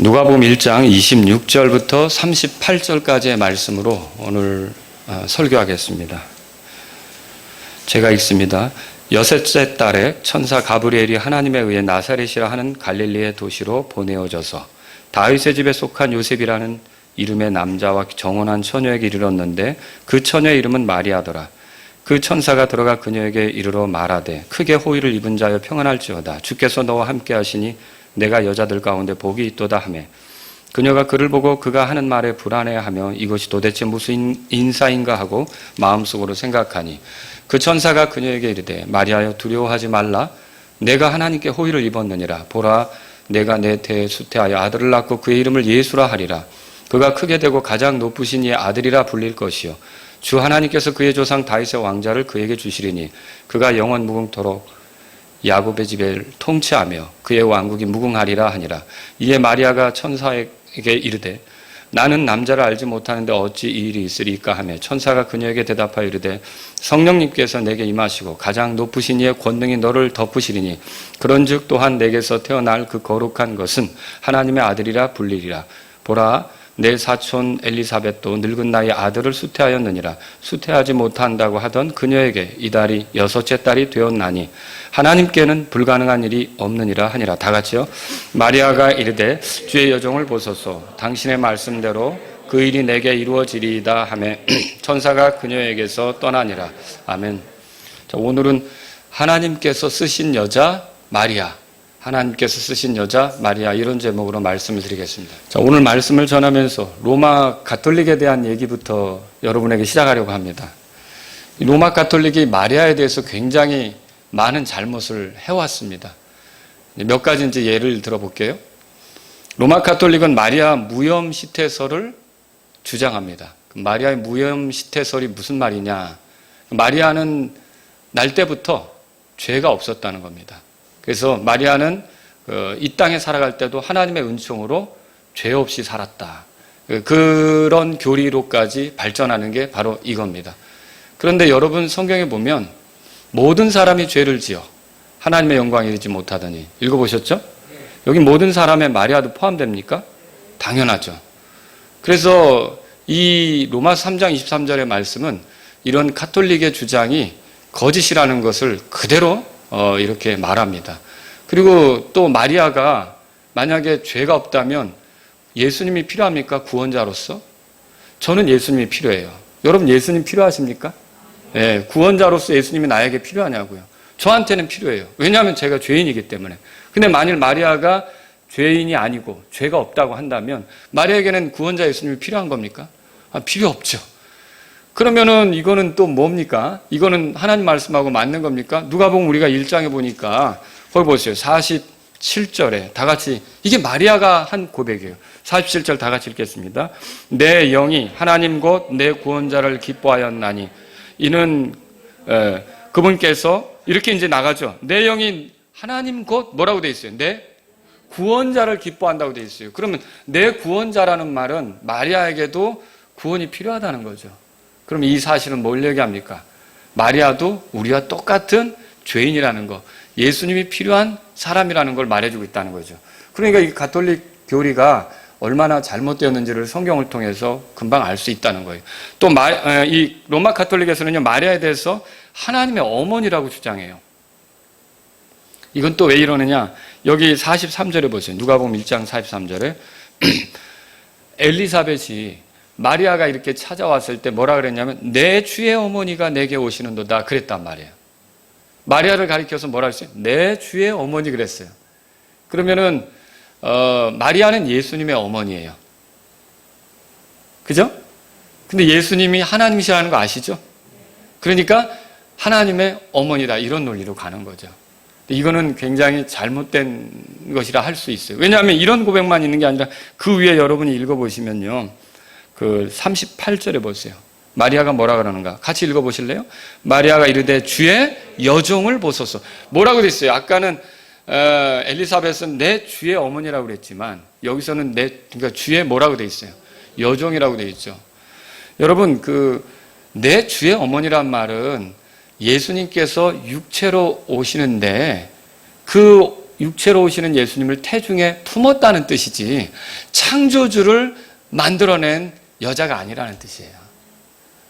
누가복음 1장 26절부터 38절까지의 말씀으로 오늘 설교하겠습니다. 제가 읽습니다. 여섯째 달에 천사 가브리엘이 하나님에 의해 나사렛이라 하는 갈릴리의 도시로 보내어져서 다윗의 집에 속한 요셉이라는 이름의 남자와 정혼한 처녀에게 이르렀는데 그 처녀의 이름은 마리아더라. 그 천사가 들어가 그녀에게 이르러 말하되 크게 호의를 입은 자여 평안할지어다. 주께서 너와 함께 하시니 내가 여자들 가운데 복이 있도다 하며 그녀가 그를 보고 그가 하는 말에 불안해하며 이것이 도대체 무슨 인사인가 하고 마음속으로 생각하니 그 천사가 그녀에게 이르되 마리아여 두려워하지 말라. 내가 하나님께 호의를 입었느니라. 보라 내가 내 태에 수태하여 아들을 낳고 그의 이름을 예수라 하리라. 그가 크게 되고 가장 높으신 이의 아들이라 불릴 것이요 주 하나님께서 그의 조상 다윗의 왕자를 그에게 주시리니 그가 영원 무궁토록 야곱의 집을 통치하며 그의 왕국이 무궁하리라 하니라. 이에 마리아가 천사에게 이르되 나는 남자를 알지 못하는데 어찌 이 일이 있으리까 하며 천사가 그녀에게 대답하여 이르되 성령님께서 내게 임하시고 가장 높으신 이의 권능이 너를 덮으시리니 그런즉 또한 내게서 태어날 그 거룩한 것은 하나님의 아들이라 불리리라. 보라 내 사촌 엘리사벳도 늙은 나이에 아들을 수태하였느니라. 수태하지 못한다고 하던 그녀에게 이달이 여섯째 달이 되었나니 하나님께는 불가능한 일이 없느니라 하니라. 다 같이요. 마리아가 이르되 주의 여종을 보소서 당신의 말씀대로 그 일이 내게 이루어지리이다 하며 천사가 그녀에게서 떠나니라. 아멘. 자, 오늘은 하나님께서 쓰신 여자 마리아, 하나님께서 쓰신 여자 마리아, 이런 제목으로 말씀을 드리겠습니다. 자, 오늘 말씀을 전하면서 로마 가톨릭에 대한 얘기부터 여러분에게 시작하려고 합니다. 로마 가톨릭이 마리아에 대해서 굉장히 많은 잘못을 해왔습니다. 몇 가지 이제 예를 들어볼게요. 로마 가톨릭은 마리아 무염 시태설을 주장합니다. 마리아의 무염 시태설이 무슨 말이냐? 마리아는 날 때부터 죄가 없었다는 겁니다. 그래서 마리아는 이 땅에 살아갈 때도 하나님의 은총으로 죄 없이 살았다. 그런 교리로까지 발전하는 게 바로 이겁니다. 그런데 여러분 성경에 보면 모든 사람이 죄를 지어 하나님의 영광에 이르지 못하더니 읽어보셨죠? 여기 모든 사람의 마리아도 포함됩니까? 당연하죠. 그래서 이 로마서 3장 23절의 말씀은 이런 가톨릭의 주장이 거짓이라는 것을 그대로 이렇게 말합니다. 그리고 또 마리아가 만약에 죄가 없다면 예수님이 필요합니까? 구원자로서? 저는 예수님이 필요해요. 여러분 예수님 필요하십니까? 네, 구원자로서 예수님이 나에게 필요하냐고요. 저한테는 필요해요. 왜냐하면 제가 죄인이기 때문에. 근데 만일 마리아가 죄인이 아니고 죄가 없다고 한다면 마리아에게는 구원자 예수님이 필요한 겁니까? 필요 없죠. 그러면은 이거는 또 뭡니까? 이거는 하나님 말씀하고 맞는 겁니까? 누가복음 우리가 1장에 보니까 거기 보세요. 47절에 다 같이, 이게 마리아가 한 고백이에요. 47절 다 같이 읽겠습니다. 내 영이 하나님 곧 내 구원자를 기뻐하였나니 이는 그분께서 이렇게 이제 나가죠. 내 영이 하나님 곧 뭐라고 돼 있어요? 내 구원자를 기뻐한다고 돼 있어요. 그러면 내 구원자라는 말은 마리아에게도 구원이 필요하다는 거죠. 그럼 이 사실은 뭘 얘기합니까? 마리아도 우리와 똑같은 죄인이라는 거, 예수님이 필요한 사람이라는 걸 말해주고 있다는 거죠. 그러니까 이 가톨릭 교리가 얼마나 잘못되었는지를 성경을 통해서 금방 알 수 있다는 거예요. 또 이 로마 가톨릭에서는요, 마리아에 대해서 하나님의 어머니라고 주장해요. 이건 또 왜 이러느냐? 여기 43절에 보세요. 누가복음 1장 43절에 엘리사벳이 마리아가 이렇게 찾아왔을 때 뭐라 그랬냐면 내 주의 어머니가 내게 오시는도다 그랬단 말이에요. 마리아를 가리켜서 뭐라 했어요? 내 주의 어머니 그랬어요. 그러면은 마리아는 예수님의 어머니예요. 그죠? 근데 예수님이 하나님이시라는 거 아시죠? 그러니까 하나님의 어머니다 이런 논리로 가는 거죠. 이거는 굉장히 잘못된 것이라 할 수 있어요. 왜냐하면 이런 고백만 있는 게 아니라 그 위에 여러분이 읽어보시면요. 그 38절에 보세요. 마리아가 뭐라 그러는가? 같이 읽어보실래요? 마리아가 이르되 주의 여종을 보소서. 뭐라고 돼 있어요? 아까는 엘리사벳은 내 주의 어머니라고 그랬지만 여기서는 그러니까 주의 뭐라고 돼 있어요? 여종이라고 돼 있죠. 여러분 내 주의 어머니란 말은 예수님께서 육체로 오시는데 그 육체로 오시는 예수님을 태중에 품었다는 뜻이지 창조주를 만들어낸 여자가 아니라는 뜻이에요.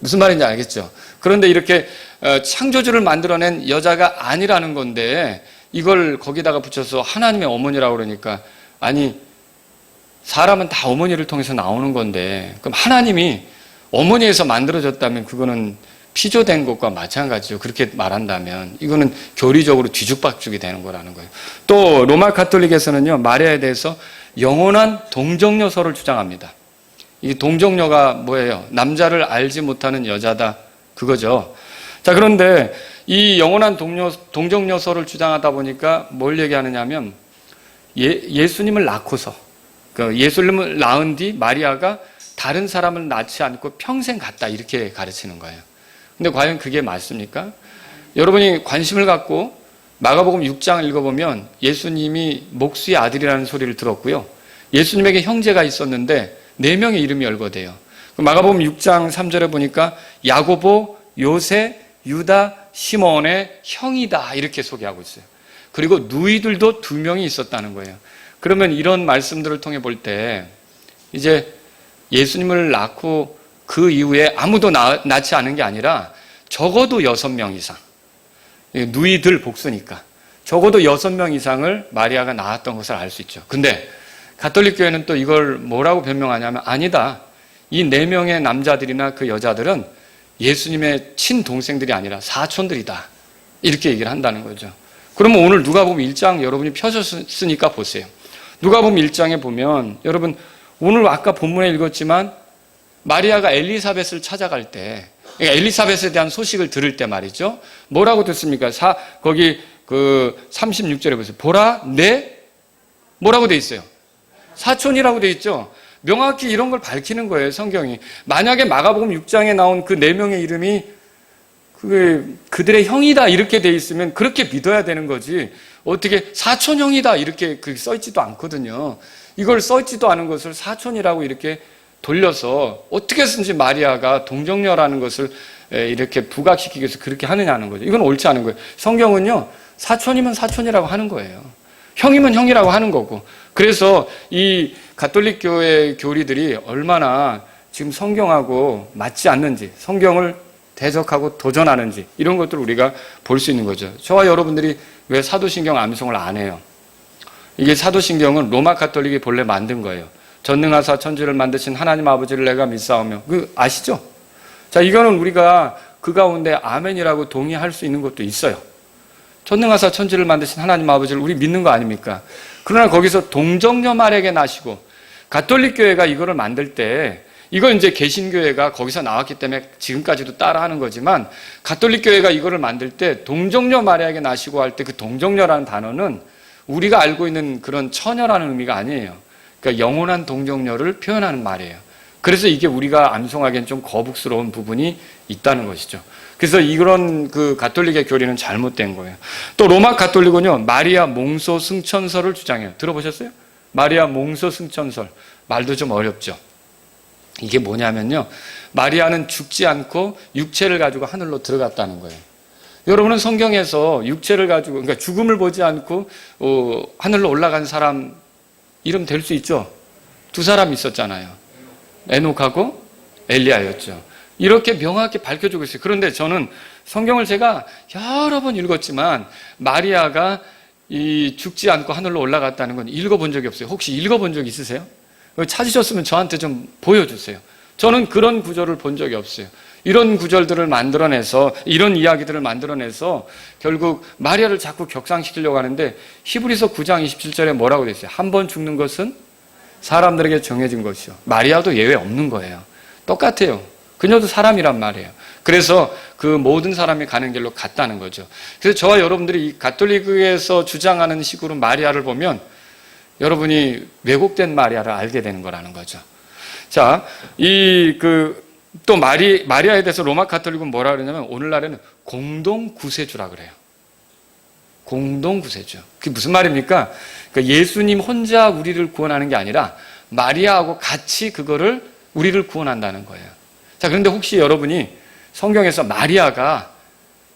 무슨 말인지 알겠죠? 그런데 이렇게 창조주를 만들어낸 여자가 아니라는 건데 이걸 거기다가 붙여서 하나님의 어머니라고 그러니까 아니 사람은 다 어머니를 통해서 나오는 건데 그럼 하나님이 어머니에서 만들어졌다면 그거는 피조된 것과 마찬가지죠. 그렇게 말한다면 이거는 교리적으로 뒤죽박죽이 되는 거라는 거예요. 또 로마 가톨릭에서는요 마리아에 대해서 영원한 동정녀설을 주장합니다. 이 동정녀가 뭐예요? 남자를 알지 못하는 여자다 그거죠. 자 그런데 이 영원한 동정녀설을 주장하다 보니까 뭘 얘기하느냐면 예수님을 낳고서 예수님을 낳은 뒤 마리아가 다른 사람을 낳지 않고 평생 갔다 이렇게 가르치는 거예요. 근데 과연 그게 맞습니까? 여러분이 관심을 갖고 마가복음 6장을 읽어보면 예수님이 목수의 아들이라는 소리를 들었고요. 예수님에게 형제가 있었는데 4명의 이름이 열거돼요. 마가복음 6장 3절에 보니까 야고보, 요새, 유다, 시몬의 형이다 이렇게 소개하고 있어요. 그리고 누이들도 2명이 있었다는 거예요. 그러면 이런 말씀들을 통해 볼 때 이제 예수님을 낳고 그 이후에 아무도 낳지 않은 게 아니라 적어도 6명 이상 누이들 복수니까 적어도 6명 이상을 마리아가 낳았던 것을 알 수 있죠. 근데 가톨릭 교회는 또 이걸 뭐라고 변명하냐면 아니다. 이 4명의 남자들이나 그 여자들은 예수님의 친동생들이 아니라 사촌들이다. 이렇게 얘기를 한다는 거죠. 그러면 오늘 누가복음 1장 여러분이 펴셨으니까 보세요. 누가복음 1장에 보면 여러분 오늘 아까 본문에 읽었지만 마리아가 엘리사벳을 찾아갈 때 그러니까 엘리사벳에 대한 소식을 들을 때 말이죠. 뭐라고 듣습니까? 거기 그 36절에 보세요. 보라 내 뭐라고 돼 있어요? 사촌이라고 돼 있죠. 명확히 이런 걸 밝히는 거예요, 성경이. 만약에 마가복음 6장에 나온 그 4명의 이름이 그들의 형이다 이렇게 돼 있으면 그렇게 믿어야 되는 거지. 어떻게 사촌형이다 이렇게 써있지도 않거든요. 이걸 써있지도 않은 것을 사촌이라고 이렇게 돌려서 어떻게든지 마리아가 동정녀라는 것을 이렇게 부각시키기 위해서 그렇게 하느냐는 거죠. 이건 옳지 않은 거예요. 성경은요, 사촌이면 사촌이라고 하는 거예요. 형이면 형이라고 하는 거고. 그래서 이 가톨릭 교회 교리들이 얼마나 지금 성경하고 맞지 않는지, 성경을 대적하고 도전하는지 이런 것들을 우리가 볼 수 있는 거죠. 저와 여러분들이 왜 사도신경 암송을 안 해요? 이게 사도신경은 로마 가톨릭이 본래 만든 거예요. 전능하사 천지를 만드신 하나님 아버지를 내가 믿사오며. 아시죠? 자, 이거는 우리가 그 가운데 아멘이라고 동의할 수 있는 것도 있어요. 전능하사 천지를 만드신 하나님 아버지를 우리 믿는 거 아닙니까? 그러나 거기서 동정녀 말에게 나시고 가톨릭 교회가 이거를 만들 때 이건 이제 개신교회가 거기서 나왔기 때문에 지금까지도 따라하는 거지만 가톨릭 교회가 이거를 만들 때 동정녀 마리아에게 나시고 할 때 그 동정녀라는 단어는 우리가 알고 있는 그런 처녀라는 의미가 아니에요. 그러니까 영원한 동정녀를 표현하는 말이에요. 그래서 이게 우리가 암송하기엔 좀 거북스러운 부분이 있다는 것이죠. 그래서 이런 그 가톨릭의 교리는 잘못된 거예요. 또 로마 가톨릭은요, 마리아 몽소 승천설을 주장해요. 들어보셨어요? 마리아 몽소 승천설. 말도 좀 어렵죠. 이게 뭐냐면요, 마리아는 죽지 않고 육체를 가지고 하늘로 들어갔다는 거예요. 여러분은 성경에서 육체를 가지고, 그러니까 죽음을 보지 않고 하늘로 올라간 사람 이름 될 수 있죠? 2사람 있었잖아요. 에녹하고 엘리야였죠. 이렇게 명확히 밝혀주고 있어요. 그런데 저는 성경을 제가 여러 번 읽었지만 마리아가 죽지 않고 하늘로 올라갔다는 건 읽어본 적이 없어요. 혹시 읽어본 적 있으세요? 찾으셨으면 저한테 좀 보여주세요. 저는 그런 구절을 본 적이 없어요. 이런 구절들을 만들어내서, 이런 이야기들을 만들어내서 결국 마리아를 자꾸 격상시키려고 하는데 히브리서 9장 27절에 뭐라고 되어 있어요? 한 번 죽는 것은 사람들에게 정해진 것이요. 마리아도 예외 없는 거예요. 똑같아요. 그녀도 사람이란 말이에요. 그래서 그 모든 사람이 가는 길로 갔다는 거죠. 그래서 저와 여러분들이 이 가톨릭에서 주장하는 식으로 마리아를 보면 여러분이 왜곡된 마리아를 알게 되는 거라는 거죠. 자, 또 마리아에 대해서 로마 가톨릭은 뭐라 그러냐면 오늘날에는 공동 구세주라 그래요. 공동 구세주. 그게 무슨 말입니까? 그러니까 예수님 혼자 우리를 구원하는 게 아니라 마리아하고 같이 그거를 우리를 구원한다는 거예요. 자, 그런데 혹시 여러분이 성경에서 마리아가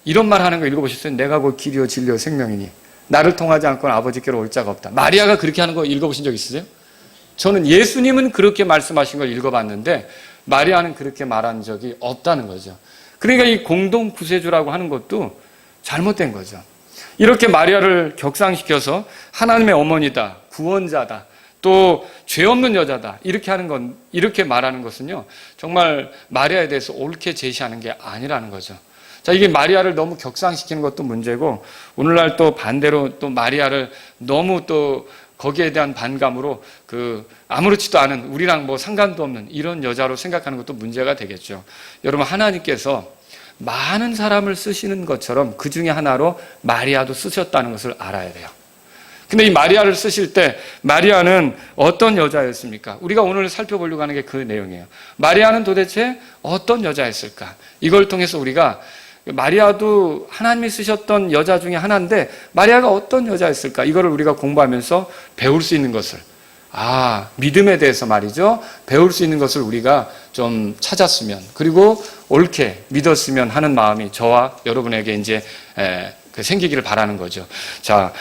이런 말 하는 거 읽어보셨어요? 내가 곧 길이요 진리요 생명이니 나를 통하지 않고는 아버지께로 올 자가 없다. 마리아가 그렇게 하는 거 읽어보신 적 있으세요? 저는 예수님은 그렇게 말씀하신 걸 읽어봤는데 마리아는 그렇게 말한 적이 없다는 거죠. 그러니까 이 공동 구세주라고 하는 것도 잘못된 거죠. 이렇게 마리아를 격상시켜서 하나님의 어머니다, 구원자다, 또 죄 없는 여자다 이렇게 말하는 것은요, 정말 마리아에 대해서 옳게 제시하는 게 아니라는 거죠. 자, 이게 마리아를 너무 격상시키는 것도 문제고, 오늘날 또 반대로 또 마리아를 너무 또 거기에 대한 반감으로 아무렇지도 않은, 우리랑 뭐 상관도 없는 이런 여자로 생각하는 것도 문제가 되겠죠. 여러분, 하나님께서 많은 사람을 쓰시는 것처럼 그 중에 하나로 마리아도 쓰셨다는 것을 알아야 돼요. 근데 이 마리아를 쓰실 때 마리아는 어떤 여자였습니까? 우리가 오늘 살펴보려고 하는 게 그 내용이에요. 마리아는 도대체 어떤 여자였을까? 이걸 통해서 우리가 마리아도 하나님이 쓰셨던 여자 중에 하나인데 마리아가 어떤 여자였을까? 이거를 우리가 공부하면서 배울 수 있는 것을, 믿음에 대해서 말이죠, 배울 수 있는 것을 우리가 좀 찾았으면, 그리고 옳게 믿었으면 하는 마음이 저와 여러분에게 이제 생기기를 바라는 거죠. 자,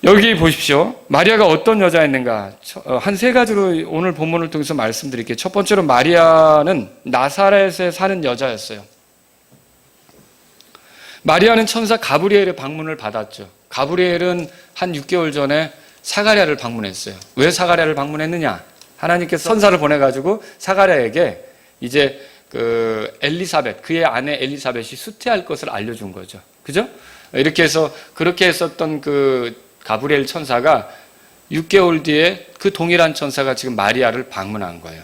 여기 보십시오. 마리아가 어떤 여자였는가? 한 세 가지로 오늘 본문을 통해서 말씀드릴게요. 첫 번째로 마리아는 나사렛에 사는 여자였어요. 마리아는 천사 가브리엘의 방문을 받았죠. 가브리엘은 한 6개월 전에 사가랴를 방문했어요. 왜 사가랴를 방문했느냐? 하나님께서 천사를 보내가지고 사가랴에게 이제 엘리사벳, 그의 아내 엘리사벳이 수태할 것을 알려준 거죠. 그죠? 이렇게 해서 그렇게 했었던 가브리엘 천사가 6개월 뒤에 그 동일한 천사가 지금 마리아를 방문한 거예요.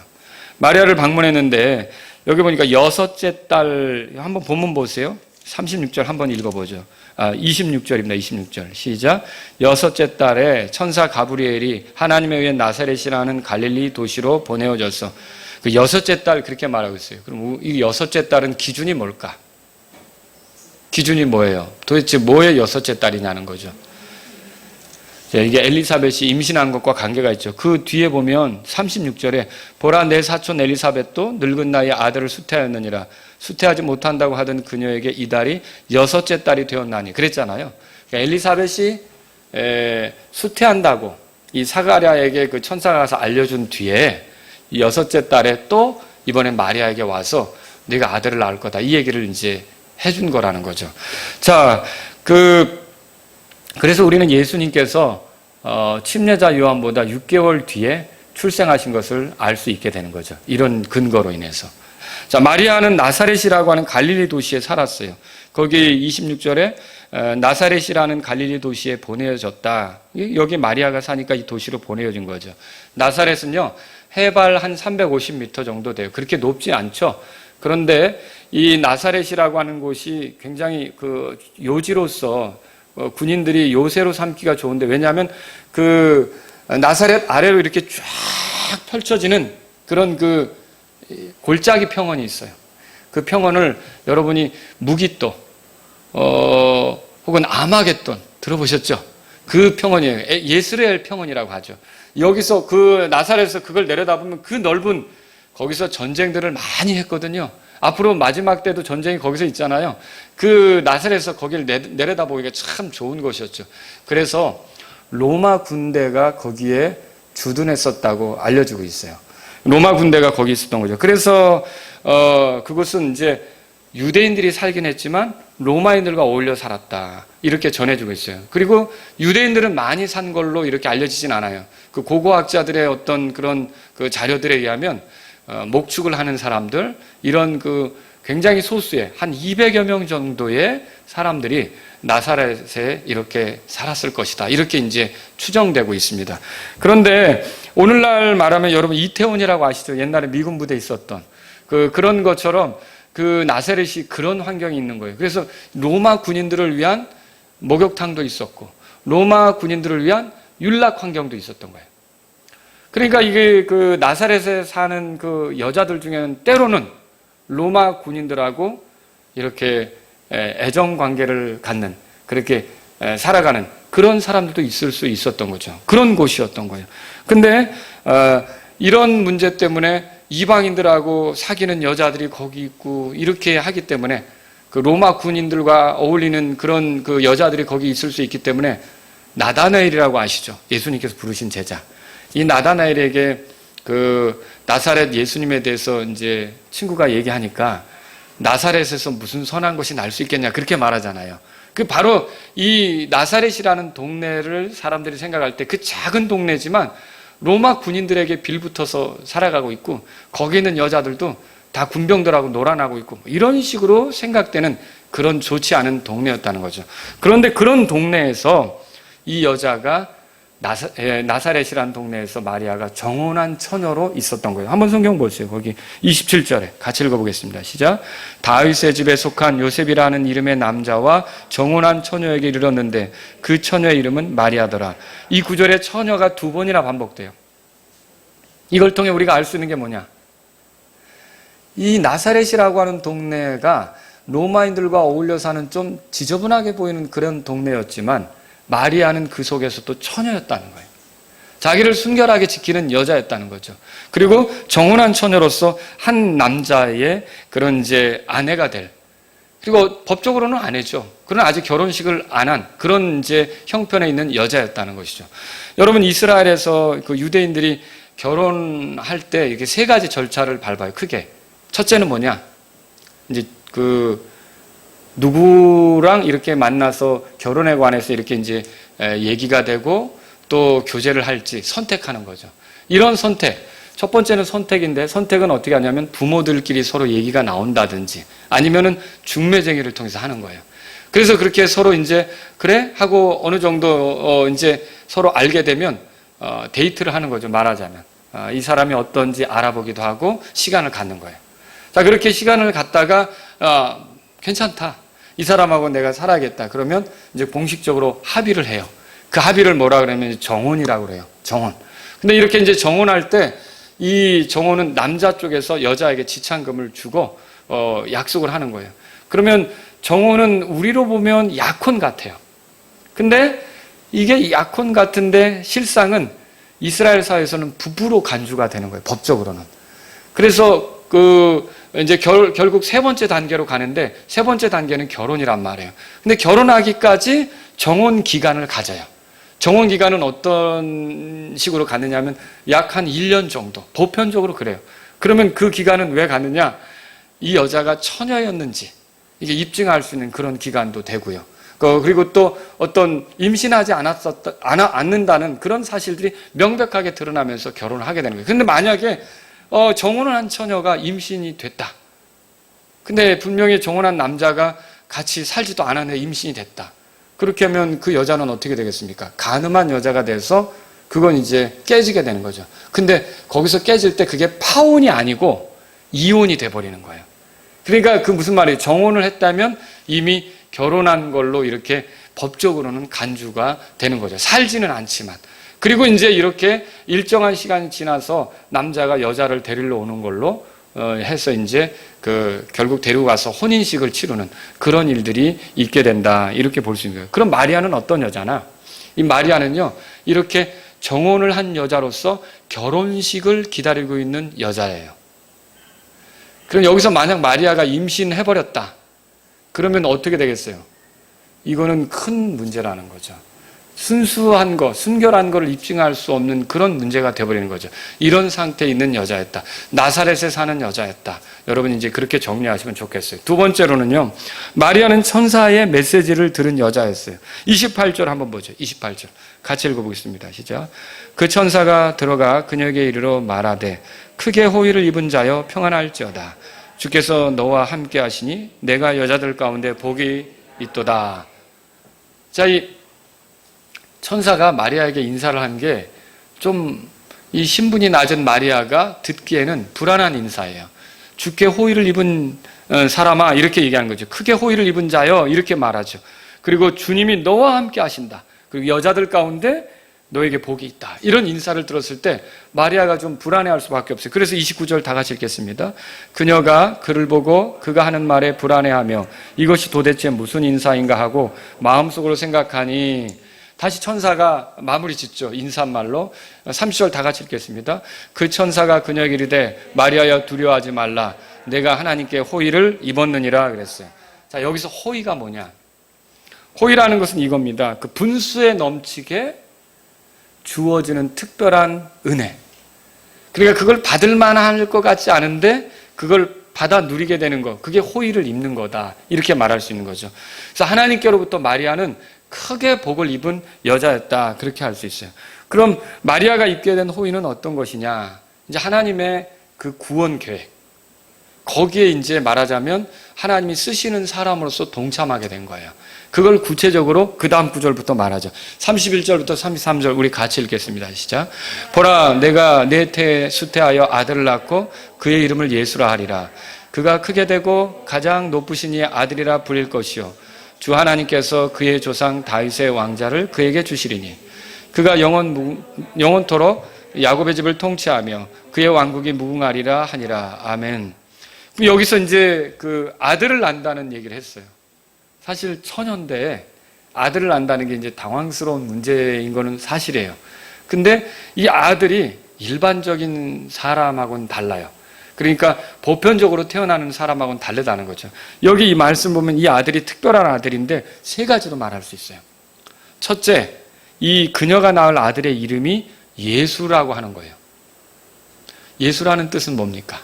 마리아를 방문했는데 여기 보니까 여섯째 딸, 한번 본문 보세요. 36절 한번 읽어보죠. 26절입니다. 26절 시작. 여섯째 달에 천사 가브리엘이 하나님에 의해 나사렛이라는 갈릴리 도시로 보내어졌어. 그 여섯째 딸 그렇게 말하고 있어요. 그럼 이 여섯째 딸은 기준이 뭘까? 기준이 뭐예요? 도대체 뭐의 여섯째 딸이냐는 거죠. 이게 엘리사벳이 임신한 것과 관계가 있죠. 그 뒤에 보면 36절에 보라 내 사촌 엘리사벳도 늙은 나이에 아들을 수태하였느니라. 수태하지 못한다고 하던 그녀에게 이달이 여섯째 딸이 되었나니 그랬잖아요. 그러니까 엘리사벳이 수태한다고 이 사가랴에게 그 천사가 가서 알려준 뒤에 이 여섯째 딸에 또 이번에 마리아에게 와서 네가 아들을 낳을 거다 이 얘기를 이제 해준 거라는 거죠. 자, 그래서 우리는 예수님께서 침례자 요한보다 6개월 뒤에 출생하신 것을 알 수 있게 되는 거죠. 이런 근거로 인해서. 자, 마리아는 나사렛이라고 하는 갈릴리 도시에 살았어요. 거기 26절에 나사렛이라는 갈릴리 도시에 보내어졌다. 여기 마리아가 사니까 이 도시로 보내어진 거죠. 나사렛은요, 해발 한 350m 정도 돼요. 그렇게 높지 않죠. 그런데 이 나사렛이라고 하는 곳이 굉장히 요지로서 군인들이 요새로 삼기가 좋은데, 왜냐하면 나사렛 아래로 이렇게 쫙 펼쳐지는 그런 골짜기 평원이 있어요. 그 평원을 여러분이 무기또 혹은 아마겟돈 들어보셨죠? 그 평원이에요. 예스레엘 평원이라고 하죠. 여기서 나사렛에서 그걸 내려다보면 그 넓은 거기서 전쟁들을 많이 했거든요. 앞으로 마지막 때도 전쟁이 거기서 있잖아요. 그 나사렛에서 거기를 내려다보기가 참 좋은 곳이었죠. 그래서 로마 군대가 거기에 주둔했었다고 알려지고 있어요. 로마 군대가 거기 있었던 거죠. 그래서 그곳은 이제 유대인들이 살긴 했지만 로마인들과 어울려 살았다 이렇게 전해지고 있어요. 그리고 유대인들은 많이 산 걸로 이렇게 알려지진 않아요. 고고학자들의 어떤 그런 자료들에 의하면 목축을 하는 사람들, 이런 굉장히 소수의 한 200여 명 정도의 사람들이 나사렛에 이렇게 살았을 것이다. 이렇게 이제 추정되고 있습니다. 그런데 오늘날 말하면 여러분 이태원이라고 아시죠? 옛날에 미군 부대에 있었던 그런 것처럼 나사렛이 그런 환경이 있는 거예요. 그래서 로마 군인들을 위한 목욕탕도 있었고 로마 군인들을 위한 윤락 환경도 있었던 거예요. 그러니까 이게 나사렛에 사는 여자들 중에는 때로는 로마 군인들하고 이렇게 애정 관계를 갖는, 그렇게 살아가는 그런 사람들도 있을 수 있었던 거죠. 그런 곳이었던 거예요. 근데 이런 문제 때문에 이방인들하고 사귀는 여자들이 거기 있고 이렇게 하기 때문에 로마 군인들과 어울리는 그런 여자들이 거기 있을 수 있기 때문에 나다나엘이라고 아시죠? 예수님께서 부르신 제자. 이 나다나엘에게 그 나사렛 예수님에 대해서 이제 친구가 얘기하니까 나사렛에서 무슨 선한 것이 날 수 있겠냐 그렇게 말하잖아요. 그 바로 이 나사렛이라는 동네를 사람들이 생각할 때 그 작은 동네지만 로마 군인들에게 빌붙어서 살아가고 있고 거기 있는 여자들도 다 군병들하고 놀아나고 있고 이런 식으로 생각되는 그런 좋지 않은 동네였다는 거죠. 그런데 그런 동네에서 이 여자가 나사렛이라는 동네에서 마리아가 정혼한 처녀로 있었던 거예요. 한번 성경 보세요. 거기 27절에 같이 읽어보겠습니다. 시작. 다윗의 집에 속한 요셉이라는 이름의 남자와 정혼한 처녀에게 이르렀는데 그 처녀의 이름은 마리아더라. 이 구절에 처녀가 두 번이나 반복돼요. 이걸 통해 우리가 알 수 있는 게 뭐냐? 이 나사렛이라고 하는 동네가 로마인들과 어울려 사는 좀 지저분하게 보이는 그런 동네였지만 마리아는 그 속에서도 처녀였다는 거예요. 자기를 순결하게 지키는 여자였다는 거죠. 그리고 정혼한 처녀로서 한 남자의 그런 이제 아내가 될, 그리고 법적으로는 아내죠. 그러나 아직 결혼식을 안 한 그런 이제 형편에 있는 여자였다는 것이죠. 여러분, 이스라엘에서 그 유대인들이 결혼할 때 이렇게 세 가지 절차를 밟아요. 크게. 첫째는 뭐냐? 이제 누구랑 이렇게 만나서 결혼에 관해서 이렇게 이제 얘기가 되고 또 교제를 할지 선택하는 거죠. 이런 선택. 첫 번째는 선택인데 선택은 어떻게 하냐면 부모들끼리 서로 얘기가 나온다든지 아니면은 중매쟁이를 통해서 하는 거예요. 그래서 그렇게 서로 이제 그래? 하고 어느 정도 이제 서로 알게 되면 데이트를 하는 거죠. 말하자면. 이 사람이 어떤지 알아보기도 하고 시간을 갖는 거예요. 자, 그렇게 시간을 갖다가 괜찮다. 이 사람하고 내가 살아야겠다. 그러면 이제 공식적으로 합의를 해요. 그 합의를 뭐라 그러면 정혼이라고 그래요. 정혼. 근데 이렇게 이제 정혼할 때 이 정혼은 남자 쪽에서 여자에게 지참금을 주고 약속을 하는 거예요. 그러면 정혼은 우리로 보면 약혼 같아요. 근데 이게 약혼 같은데 실상은 이스라엘 사회에서는 부부로 간주가 되는 거예요. 법적으로는. 그래서 이제 결국 세 번째 단계로 가는데 세 번째 단계는 결혼이란 말이에요. 근데 결혼하기까지 정혼 기간을 가져요. 정혼 기간은 어떤 식으로 갖느냐 하면 약 한 1년 정도. 보편적으로 그래요. 그러면 그 기간은 왜 갖느냐? 이 여자가 처녀였는지 이게 입증할 수 있는 그런 기간도 되고요. 그리고 또 어떤 임신하지 않는다는 그런 사실들이 명백하게 드러나면서 결혼을 하게 되는 거예요. 근데 만약에 정혼을 한 처녀가 임신이 됐다. 근데 분명히 정혼한 남자가 같이 살지도 않았는데 임신이 됐다. 그렇게 하면 그 여자는 어떻게 되겠습니까? 간음한 여자가 돼서 그건 이제 깨지게 되는 거죠. 근데 거기서 깨질 때 그게 파혼이 아니고 이혼이 돼버리는 거예요. 그러니까 그 무슨 말이에요? 정혼을 했다면 이미 결혼한 걸로 이렇게 법적으로는 간주가 되는 거죠. 살지는 않지만. 그리고 이제 이렇게 일정한 시간이 지나서 남자가 여자를 데리러 오는 걸로 해서 이제 결국 데리고 가서 혼인식을 치르는 그런 일들이 있게 된다. 이렇게 볼 수 있는 거예요. 그럼 마리아는 어떤 여자나? 이 마리아는요, 이렇게 정혼을 한 여자로서 결혼식을 기다리고 있는 여자예요. 그럼 여기서 만약 마리아가 임신해버렸다. 그러면 어떻게 되겠어요? 이거는 큰 문제라는 거죠. 순수한 거, 순결한 거를 입증할 수 없는 그런 문제가 되어버리는 거죠. 이런 상태에 있는 여자였다. 나사렛에 사는 여자였다. 여러분 이제 그렇게 정리하시면 좋겠어요. 두 번째로는요, 마리아는 천사의 메시지를 들은 여자였어요. 28절 한번 보죠. 28절. 같이 읽어보겠습니다. 시작. 그 천사가 들어가 그녀에게 이르러 말하되 크게 호의를 입은 자여 평안할지어다. 주께서 너와 함께 하시니 내가 여자들 가운데 복이 있도다. 자, 이 천사가 마리아에게 인사를 한 게 좀 이 신분이 낮은 마리아가 듣기에는 불안한 인사예요. 주께 호의를 입은 사람아 이렇게 얘기하는 거죠. 크게 호의를 입은 자여 이렇게 말하죠. 그리고 주님이 너와 함께 하신다. 그리고 여자들 가운데 너에게 복이 있다. 이런 인사를 들었을 때 마리아가 좀 불안해할 수밖에 없어요. 그래서 29절 다 같이 읽겠습니다. 그녀가 그를 보고 그가 하는 말에 불안해하며 이것이 도대체 무슨 인사인가 하고 마음속으로 생각하니 다시 천사가 마무리 짓죠. 인사말로. 30절 다 같이 읽겠습니다. 그 천사가 그녀에게 이르되 마리아여 두려워하지 말라. 내가 하나님께 호의를 입었느니라 그랬어요. 자, 여기서 호의가 뭐냐? 호의라는 것은 이겁니다. 그 분수에 넘치게 주어지는 특별한 은혜. 그러니까 그걸 받을 만할 것 같지 않은데 그걸 받아 누리게 되는 것. 그게 호의를 입는 거다. 이렇게 말할 수 있는 거죠. 그래서 하나님께로부터 마리아는 크게 복을 입은 여자였다. 그렇게 할 수 있어요. 그럼 마리아가 입게 된 호의는 어떤 것이냐? 이제 하나님의 그 구원 계획. 거기에 이제 말하자면 하나님이 쓰시는 사람으로서 동참하게 된 거예요. 그걸 구체적으로 그 다음 구절부터 말하죠. 31절부터 33절 우리 같이 읽겠습니다. 시작. 보라, 내가 내 태에 수태하여 아들을 낳고 그의 이름을 예수라 하리라. 그가 크게 되고 가장 높으신 이의 아들이라 불릴 것이요 주 하나님께서 그의 조상 다윗의 왕자를 그에게 주시리니 그가 영원토록 야곱의 집을 통치하며 그의 왕국이 무궁하리라 하니라. 아멘. 여기서 이제 그 아들을 낳는다는 얘기를 했어요. 사실 천연대에 아들을 낳는다는 게 이제 당황스러운 문제인 거는 사실이에요. 근데 이 아들이 일반적인 사람하고는 달라요. 그러니까 보편적으로 태어나는 사람하고는 다르다는 거죠. 여기 이 말씀 보면 이 아들이 특별한 아들인데 세 가지로 말할 수 있어요. 첫째, 이 그녀가 낳을 아들의 이름이 예수라고 하는 거예요. 예수라는 뜻은 뭡니까?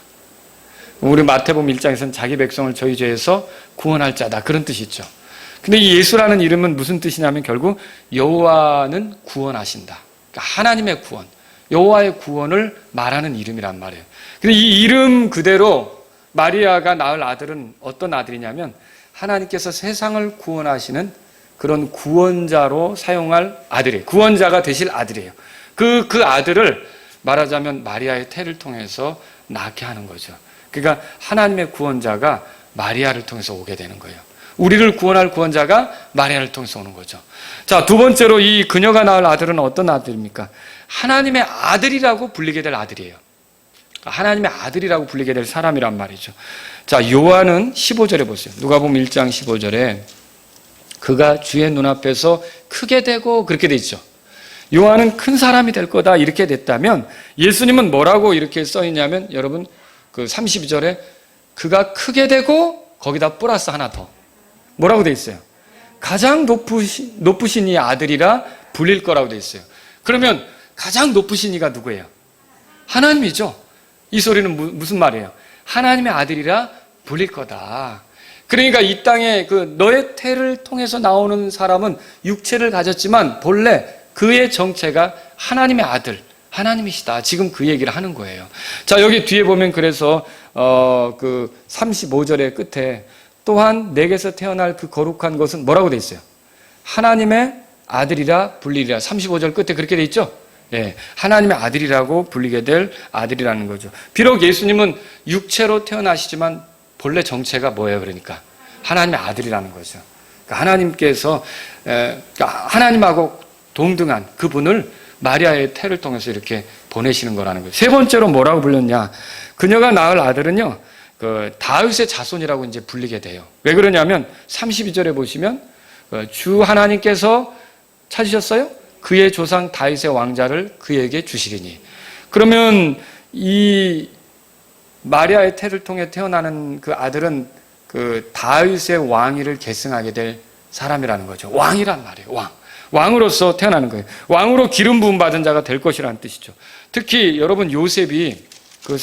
우리 마태복음 1장에서는 자기 백성을 저희 죄에서 구원할 자다 그런 뜻이 있죠. 근데 이 예수라는 이름은 무슨 뜻이냐면 결국 여호와는 구원하신다. 그러니까 하나님의 구원, 여호와의 구원을 말하는 이름이란 말이에요. 근데 이 이름 그대로 마리아가 낳을 아들은 어떤 아들이냐면 하나님께서 세상을 구원하시는 그런 구원자로 사용할 아들이에요. 구원자가 되실 아들이에요. 그 아들을 말하자면 마리아의 태를 통해서 낳게 하는 거죠. 그러니까 하나님의 구원자가 마리아를 통해서 오게 되는 거예요. 우리를 구원할 구원자가 마리아를 통해서 오는 거죠. 자, 두 번째로 이 그녀가 낳을 아들은 어떤 아들입니까? 하나님의 아들이라고 불리게 될 아들이에요. 하나님의 아들이라고 불리게 될 사람이란 말이죠. 자, 요한은 15절에 보세요. 누가복음 1장 15절에 그가 주의 눈앞에서 크게 되고 그렇게 돼 있죠. 요한은 큰 사람이 될 거다 이렇게 됐다면 예수님은 뭐라고 이렇게 써 있냐면 여러분 그 32절에 그가 크게 되고 거기다 플러스 하나 더 뭐라고 돼 있어요? 가장 높으신 이 아들이라 불릴 거라고 돼 있어요. 그러면 가장 높으신 이가 누구예요? 하나님이죠. 이 소리는 무슨 말이에요? 하나님의 아들이라 불릴 거다. 그러니까 이 땅에 그 너의 태를 통해서 나오는 사람은 육체를 가졌지만 본래 그의 정체가 하나님의 아들, 하나님이시다. 지금 그 얘기를 하는 거예요. 자, 여기 뒤에 보면 그래서 그 35절의 끝에 또한 내게서 태어날 그 거룩한 것은 뭐라고 돼 있어요? 하나님의 아들이라 불리리라. 35절 끝에 그렇게 돼 있죠? 예, 하나님의 아들이라고 불리게 될 아들이라는 거죠. 비록 예수님은 육체로 태어나시지만 본래 정체가 뭐예요? 그러니까 하나님의 아들이라는 거죠. 그러니까 하나님께서 그러니까 하나님하고 동등한 그분을 마리아의 태를 통해서 이렇게 보내시는 거라는 거예요. 세 번째로 뭐라고 불렸냐? 그녀가 낳을 아들은요, 그 다윗의 자손이라고 이제 불리게 돼요. 왜 그러냐면 32절에 보시면 주 하나님께서 찾으셨어요? 그의 조상 다윗의 왕자를 그에게 주시리니. 그러면 이 마리아의 태를 통해 태어나는 그 아들은 그 다윗의 왕위를 계승하게 될 사람이라는 거죠. 왕이란 말이에요. 왕. 왕으로서 태어나는 거예요. 왕으로 기름 부음 받은 자가 될 것이라는 뜻이죠. 특히 여러분 요셉이 그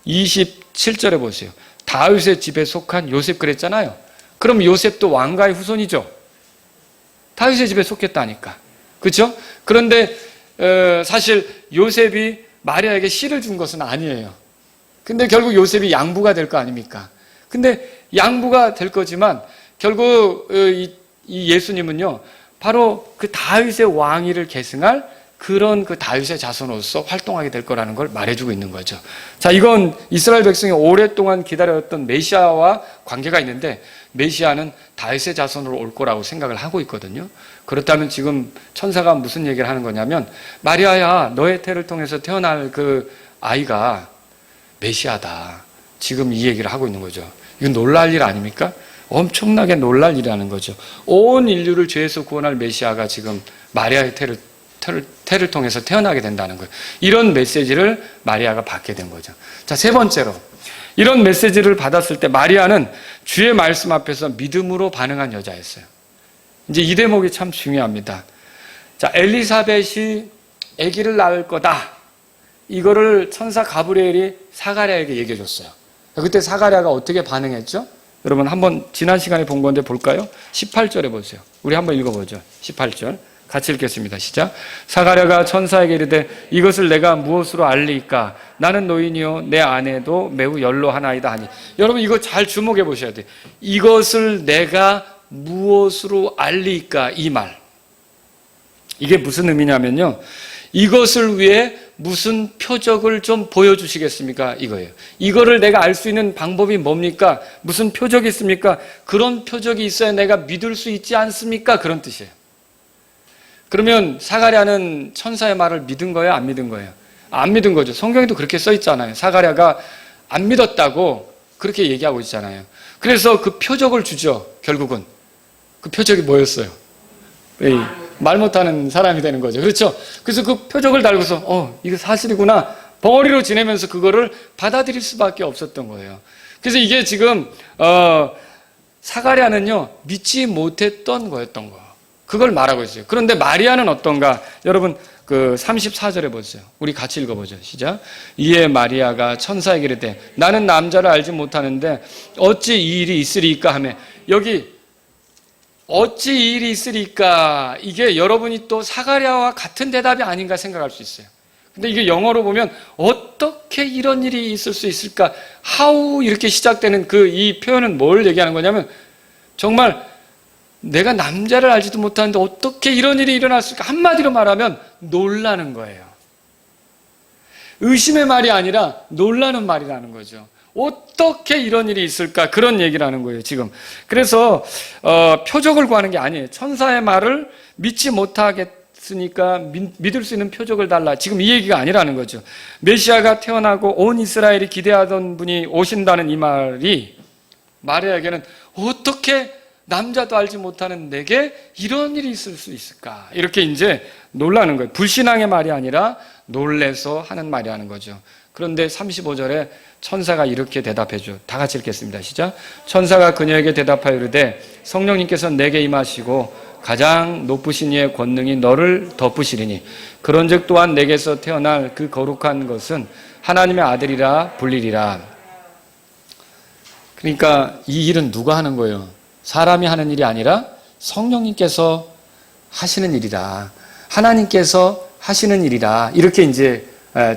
27절에 보세요. 다윗의 집에 속한 요셉 그랬잖아요. 그럼 요셉도 왕가의 후손이죠. 다윗의 집에 속했다니까. 그렇죠? 그런데 사실 요셉이 마리아에게 씨를 준 것은 아니에요. 근데 결국 요셉이 양부가 될 거 아닙니까? 근데 양부가 될 거지만 결국 이 예수님은요. 바로 그 다윗의 왕위를 계승할 그런 그 다윗의 자손으로서 활동하게 될 거라는 걸 말해주고 있는 거죠. 자, 이건 이스라엘 백성이 오랫동안 기다렸던 메시아와 관계가 있는데 메시아는 다윗의 자손으로 올 거라고 생각을 하고 있거든요. 그렇다면 지금 천사가 무슨 얘기를 하는 거냐면 마리아야, 너의 태를 통해서 태어날 그 아이가 메시아다. 지금 이 얘기를 하고 있는 거죠. 이건 놀랄 일 아닙니까? 엄청나게 놀랄 일이라는 거죠. 온 인류를 죄에서 구원할 메시아가 지금 마리아의 태를 통해서 태어나게 된다는 거예요. 이런 메시지를 마리아가 받게 된 거죠. 자, 세 번째로 이런 메시지를 받았을 때 마리아는 주의 말씀 앞에서 믿음으로 반응한 여자였어요. 이제 이 대목이 참 중요합니다. 자, 엘리사벳이 아기를 낳을 거다. 이거를 천사 가브리엘이 사가랴에게 얘기해 줬어요. 그때 사가랴가 어떻게 반응했죠? 여러분 한번 지난 시간에 본 건데 볼까요? 18절에 보세요. 우리 한번 읽어보죠. 18절 같이 읽겠습니다. 시작. 사가랴가 천사에게 이르되 이것을 내가 무엇으로 알리이까? 나는 노인이요 내 아내도 매우 연로하나이다 하니. 여러분 이거 잘 주목해 보셔야 돼요. 이것을 내가 무엇으로 알리이까? 이 말. 이게 무슨 의미냐면요. 이것을 위해 무슨 표적을 좀 보여주시겠습니까? 이거예요. 이거를 내가 알 수 있는 방법이 뭡니까? 무슨 표적이 있습니까? 그런 표적이 있어야 내가 믿을 수 있지 않습니까? 그런 뜻이에요. 그러면 사가랴는 천사의 말을 믿은 거예요? 안 믿은 거예요? 안 믿은 거죠. 성경에도 그렇게 써 있잖아요. 사가랴가 안 믿었다고 그렇게 얘기하고 있잖아요. 그래서 그 표적을 주죠. 결국은. 그 표적이 뭐였어요? 말 못하는 사람이 되는 거죠. 그렇죠? 그래서 그 표적을 달고서 이거 사실이구나. 벙어리로 지내면서 그거를 받아들일 수밖에 없었던 거예요. 그래서 이게 지금 사가랴는요 믿지 못했던 거였던 거. 그걸 말하고 있어요. 그런데 마리아는 어떤가? 여러분 그 34절에 보세요. 우리 같이 읽어보죠. 시작. 이에 마리아가 천사에게 이르되 나는 남자를 알지 못하는데 어찌 이 일이 있으리까 하며, 여기 어찌 이 일이 있으리까, 이게 여러분이 또 사가랴와 같은 대답이 아닌가 생각할 수 있어요. 근데 이게 영어로 보면 어떻게 이런 일이 있을 수 있을까? How 이렇게 시작되는 이 표현은 뭘 얘기하는 거냐면 정말 내가 남자를 알지도 못하는데 어떻게 이런 일이 일어났을까? 한마디로 말하면 놀라는 거예요. 의심의 말이 아니라 놀라는 말이라는 거죠. 어떻게 이런 일이 있을까? 그런 얘기를 하는 거예요, 지금. 그래서 표적을 구하는 게 아니에요. 천사의 말을 믿지 못하겠으니까 믿을 수 있는 표적을 달라. 지금 이 얘기가 아니라는 거죠. 메시아가 태어나고 온 이스라엘이 기대하던 분이 오신다는 이 말이 마리아에게는 어떻게 남자도 알지 못하는 내게 이런 일이 있을 수 있을까? 이렇게 이제 놀라는 거예요. 불신앙의 말이 아니라 놀래서 하는 말이라는 거죠. 그런데 35절에 천사가 이렇게 대답해줘. 다 같이 읽겠습니다. 시작. 천사가 그녀에게 대답하여 이르되 성령님께서 내게 임하시고 가장 높으신 이의 권능이 너를 덮으시리니 그런즉 또한 내게서 태어날 그 거룩한 것은 하나님의 아들이라 불리리라. 그러니까 이 일은 누가 하는 거예요? 사람이 하는 일이 아니라 성령님께서 하시는 일이라, 하나님께서 하시는 일이라, 이렇게 이제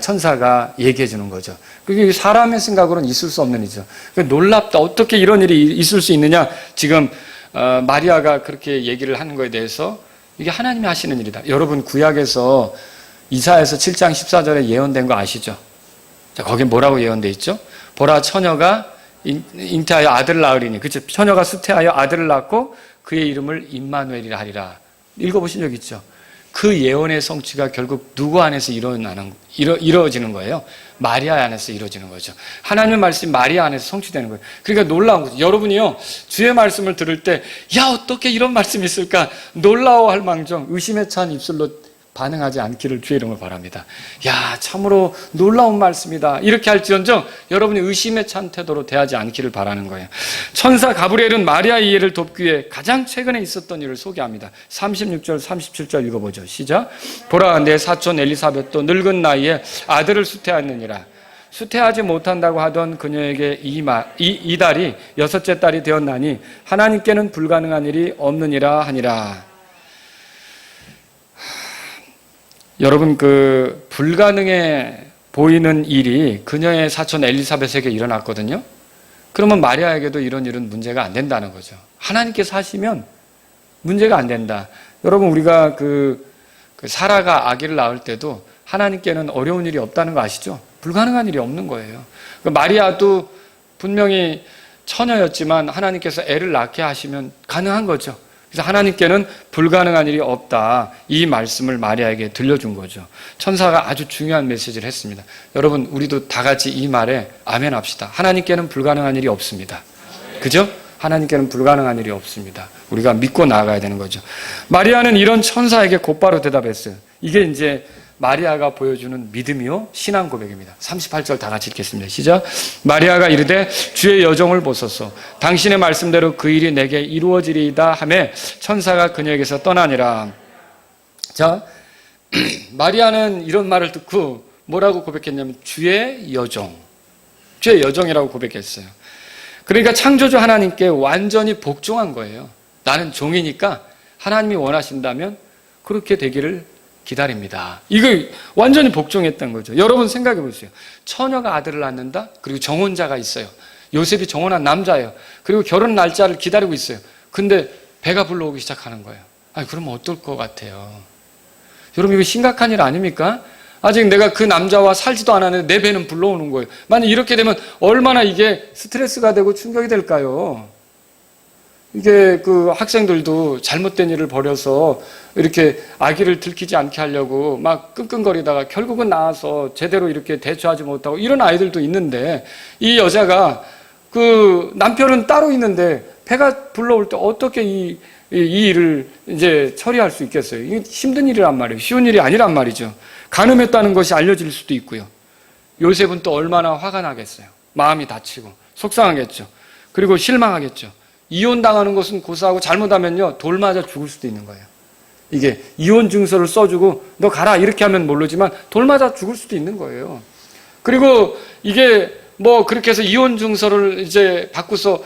천사가 얘기해 주는 거죠. 그게 사람의 생각으로는 있을 수 없는 일이죠. 놀랍다. 어떻게 이런 일이 있을 수 있느냐. 지금 마리아가 그렇게 얘기를 하는 거에 대해서 이게 하나님이 하시는 일이다. 여러분 구약에서 이사야서 7장 14절에 예언된 거 아시죠? 자, 거기 뭐라고 예언돼 있죠? 보라 처녀가 잉태하여 아들을 낳으리니, 그렇죠? 처녀가 수태하여 아들을 낳고 그의 이름을 임마누엘이라 하리라. 읽어보신 적 있죠? 그 예언의 성취가 결국 누구 안에서 이루어지는 거예요? 마리아 안에서 이루어지는 거죠. 하나님의 말씀이 마리아 안에서 성취되는 거예요. 그러니까 놀라운 거죠. 여러분이요, 주의 말씀을 들을 때, 야, 어떻게 이런 말씀이 있을까? 놀라워할 망정, 의심에 찬 입술로 반응하지 않기를 주의 이름으로 바랍니다. 야, 참으로 놀라운 말씀이다. 이렇게 할지언정 여러분이 의심에 찬 태도로 대하지 않기를 바라는 거예요. 천사 가브리엘은 마리아의 이해를 돕기 위해 가장 최근에 있었던 일을 소개합니다. 36절, 37절 읽어보죠. 시작. 보라, 내 사촌 엘리사벳도 늙은 나이에 아들을 수태하느니라. 수태하지 못한다고 하던 그녀에게 이 달이 6째 달이 되었나니 하나님께는 불가능한 일이 없느니라 하니라. 여러분, 불가능해 보이는 일이 그녀의 사촌 엘리사벳에게 일어났거든요. 그러면 마리아에게도 이런 일은 문제가 안 된다는 거죠. 하나님께서 하시면 문제가 안 된다. 여러분, 우리가 사라가 아기를 낳을 때도 하나님께는 어려운 일이 없다는 거 아시죠? 불가능한 일이 없는 거예요. 마리아도 분명히 처녀였지만 하나님께서 애를 낳게 하시면 가능한 거죠. 그래서 하나님께는 불가능한 일이 없다. 이 말씀을 마리아에게 들려준 거죠. 천사가 아주 중요한 메시지를 했습니다. 여러분, 우리도 다 같이 이 말에 아멘 합시다. 하나님께는 불가능한 일이 없습니다. 그죠? 하나님께는 불가능한 일이 없습니다. 우리가 믿고 나아가야 되는 거죠. 마리아는 이런 천사에게 곧바로 대답했어요. 이게 이제 마리아가 보여주는 믿음이요 신앙 고백입니다. 38절 다 같이 읽겠습니다. 시작. 마리아가 이르되 주의 여종을 보소서. 당신의 말씀대로 그 일이 내게 이루어지리이다 하며 천사가 그녀에게서 떠나니라. 자, 마리아는 이런 말을 듣고 뭐라고 고백했냐면 주의 여종, 주의 여종이라고 고백했어요. 그러니까 창조주 하나님께 완전히 복종한 거예요. 나는 종이니까 하나님이 원하신다면 그렇게 되기를 기다립니다. 이거 완전히 복종했던 거죠. 여러분 생각해 보세요. 처녀가 아들을 낳는다? 그리고 정혼자가 있어요. 요셉이 정혼한 남자예요. 그리고 결혼 날짜를 기다리고 있어요. 근데 배가 불러오기 시작하는 거예요. 아니, 그러면 어떨 것 같아요? 여러분, 이거 심각한 일 아닙니까? 아직 내가 그 남자와 살지도 않았는데 내 배는 불러오는 거예요. 만약 이렇게 되면 얼마나 이게 스트레스가 되고 충격이 될까요? 이게 그 학생들도 잘못된 일을 벌여서 이렇게 아기를 들키지 않게 하려고 막 끙끙거리다가 결국은 나와서 제대로 이렇게 대처하지 못하고 이런 아이들도 있는데, 이 여자가 그 남편은 따로 있는데 배가 불러올 때 어떻게 이 일을 이제 처리할 수 있겠어요? 이게 힘든 일이란 말이에요. 쉬운 일이 아니란 말이죠. 간음했다는 것이 알려질 수도 있고요. 요셉은 또 얼마나 화가 나겠어요. 마음이 다치고 속상하겠죠. 그리고 실망하겠죠. 이혼당하는 것은 고사하고 잘못하면요 돌 맞아 죽을 수도 있는 거예요. 이게 이혼 증서를 써주고 너 가라 이렇게 하면 모르지만 돌 맞아 죽을 수도 있는 거예요. 그리고 이게 뭐 그렇게 해서 이혼 증서를 이제 바꾸서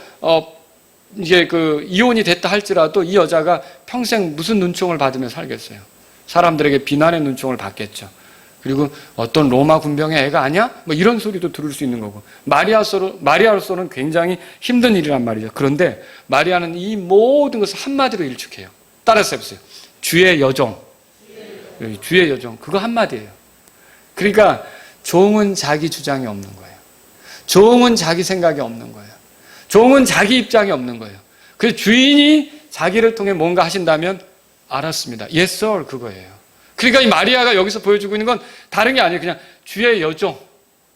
이게 그 이혼이 됐다 할지라도 이 여자가 평생 무슨 눈총을 받으며 살겠어요. 사람들에게 비난의 눈총을 받겠죠. 그리고 어떤 로마 군병의 애가 아니야? 뭐 이런 소리도 들을 수 있는 거고. 마리아로서는 굉장히 힘든 일이란 말이죠. 그런데 마리아는 이 모든 것을 한마디로 일축해요. 따라서 해보세요. 주의 여종. 주의 여종. 그거 한마디예요. 그러니까 종은 자기 주장이 없는 거예요. 종은 자기 생각이 없는 거예요. 종은 자기 입장이 없는 거예요. 그래서 주인이 자기를 통해 뭔가 하신다면 알았습니다. Yes, sir. 그거예요. 그러니까 이 마리아가 여기서 보여주고 있는 건 다른 게 아니에요. 그냥 주의 여종.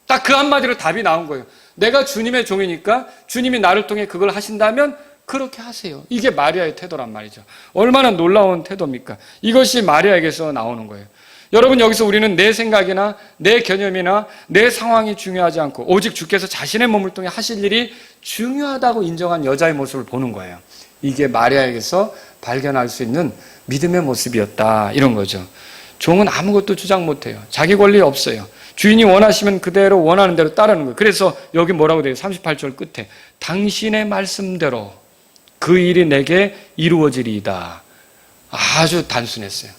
딱 그 한마디로 답이 나온 거예요. 내가 주님의 종이니까 주님이 나를 통해 그걸 하신다면 그렇게 하세요. 이게 마리아의 태도란 말이죠. 얼마나 놀라운 태도입니까? 이것이 마리아에게서 나오는 거예요. 여러분, 여기서 우리는 내 생각이나 내 개념이나 내 상황이 중요하지 않고 오직 주께서 자신의 몸을 통해 하실 일이 중요하다고 인정한 여자의 모습을 보는 거예요. 이게 마리아에게서 발견할 수 있는 믿음의 모습이었다, 이런 거죠. 종은 아무것도 주장 못해요. 자기 권리 없어요. 주인이 원하시면 그대로 원하는 대로 따르는 거예요. 그래서 여기 뭐라고 돼요? 38절 끝에 당신의 말씀대로 그 일이 내게 이루어지리이다. 아주 단순했어요.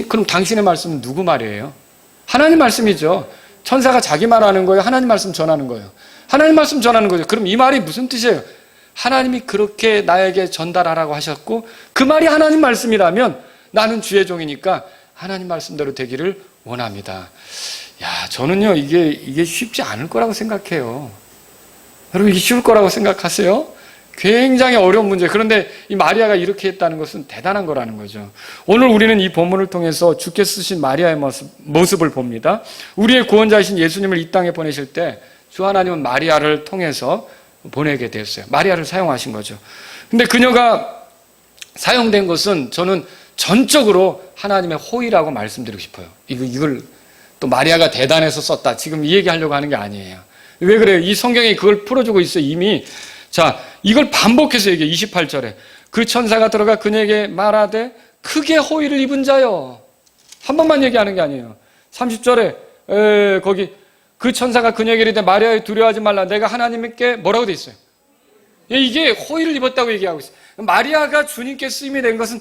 그럼 당신의 말씀은 누구 말이에요? 하나님 말씀이죠. 천사가 자기 말하는 거예요? 하나님 말씀 전하는 거예요? 하나님 말씀 전하는 거죠. 그럼 이 말이 무슨 뜻이에요? 하나님이 그렇게 나에게 전달하라고 하셨고 그 말이 하나님 말씀이라면 나는 주의 종이니까 하나님 말씀대로 되기를 원합니다. 야, 저는요 이게 쉽지 않을 거라고 생각해요. 여러분, 이게 쉬울 거라고 생각하세요? 굉장히 어려운 문제. 그런데 이 마리아가 이렇게 했다는 것은 대단한 거라는 거죠. 오늘 우리는 이 본문을 통해서 주께 쓰신 마리아의 모습을 봅니다. 우리의 구원자이신 예수님을 이 땅에 보내실 때 주 하나님은 마리아를 통해서 보내게 되었어요. 마리아를 사용하신 거죠. 근데 그녀가 사용된 것은 저는 전적으로 하나님의 호의라고 말씀드리고 싶어요. 이걸 또 마리아가 대단해서 썼다, 지금 이 얘기하려고 하는 게 아니에요. 왜 그래요? 이 성경이 그걸 풀어주고 있어요, 이미. 자, 이걸 반복해서 얘기해요. 28절에 그 천사가 들어가 그녀에게 말하되 크게 호의를 입은 자여. 한 번만 얘기하는 게 아니에요. 30절에 거기 그 천사가 그녀에게 이르되 마리아여 두려워하지 말라. 내가 하나님께 뭐라고 돼 있어요? 이게 호의를 입었다고 얘기하고 있어요. 마리아가 주님께 쓰임이 된 것은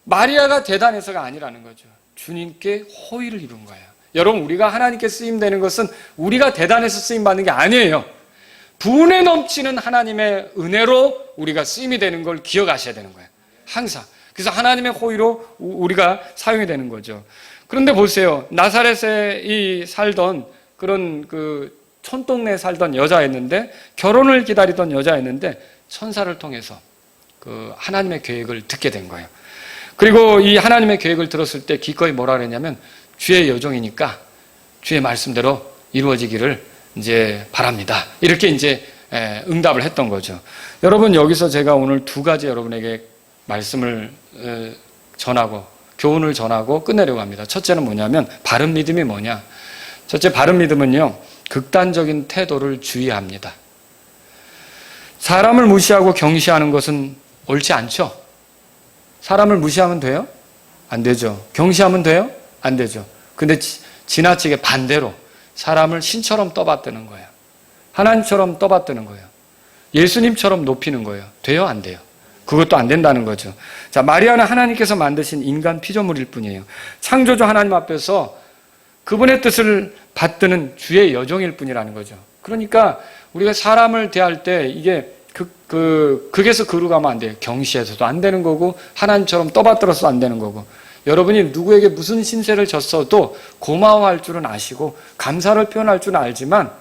마리아가 대단해서가 아니라는 거죠. 주님께 호의를 입은 거예요. 여러분, 우리가 하나님께 쓰임되는 것은 우리가 대단해서 쓰임받는 게 아니에요. 분에 넘치는 하나님의 은혜로 우리가 쓰임이 되는 걸 기억하셔야 되는 거예요. 항상. 그래서 하나님의 호의로 우리가 사용이 되는 거죠. 그런데 보세요. 나사렛에 살던 그런 그 촌동네에 살던 여자였는데, 결혼을 기다리던 여자였는데 천사를 통해서 그 하나님의 계획을 듣게 된 거예요. 그리고 이 하나님의 계획을 들었을 때 기꺼이 뭐라 그랬냐면 주의 여종이니까 주의 말씀대로 이루어지기를 이제 바랍니다. 이렇게 이제 응답을 했던 거죠. 여러분, 여기서 제가 오늘 두 가지 여러분에게 말씀을 전하고 교훈을 전하고 끝내려고 합니다. 첫째는 뭐냐면 바른 믿음이 뭐냐. 첫째, 바른 믿음은요, 극단적인 태도를 주의합니다. 사람을 무시하고 경시하는 것은 옳지 않죠. 사람을 무시하면 돼요? 안 되죠. 경시하면 돼요? 안 되죠. 근데 지나치게 반대로 사람을 신처럼 떠받드는 거예요. 하나님처럼 떠받드는 거예요. 예수님처럼 높이는 거예요. 돼요? 안 돼요? 그것도 안 된다는 거죠. 자, 마리아는 하나님께서 만드신 인간 피조물일 뿐이에요. 창조주 하나님 앞에서 그분의 뜻을 받드는 주의 여종일 뿐이라는 거죠. 그러니까 우리가 사람을 대할 때 이게 극에서 그로 가면 안 돼요. 경시해서도 안 되는 거고 하나님처럼 떠받들어서도 안 되는 거고, 여러분이 누구에게 무슨 신세를 졌어도 고마워할 줄은 아시고 감사를 표현할 줄은 알지만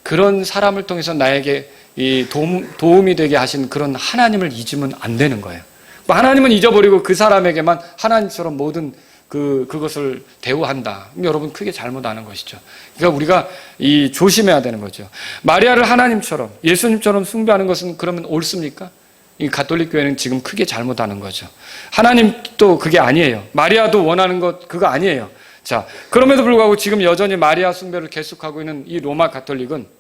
그런 사람을 통해서 나에게 이 도움이 되게 하신 그런 하나님을 잊으면 안 되는 거예요. 하나님은 잊어버리고 그 사람에게만 하나님처럼 모든 그것을 대우한다. 여러분 크게 잘못하는 것이죠. 그러니까 우리가 조심해야 되는 거죠. 마리아를 하나님처럼 예수님처럼 숭배하는 것은 그러면 옳습니까? 이 가톨릭 교회는 지금 크게 잘못하는 거죠. 하나님도 그게 아니에요. 마리아도 원하는 것 그거 아니에요. 자, 그럼에도 불구하고 지금 여전히 마리아 숭배를 계속하고 있는 이 로마 가톨릭은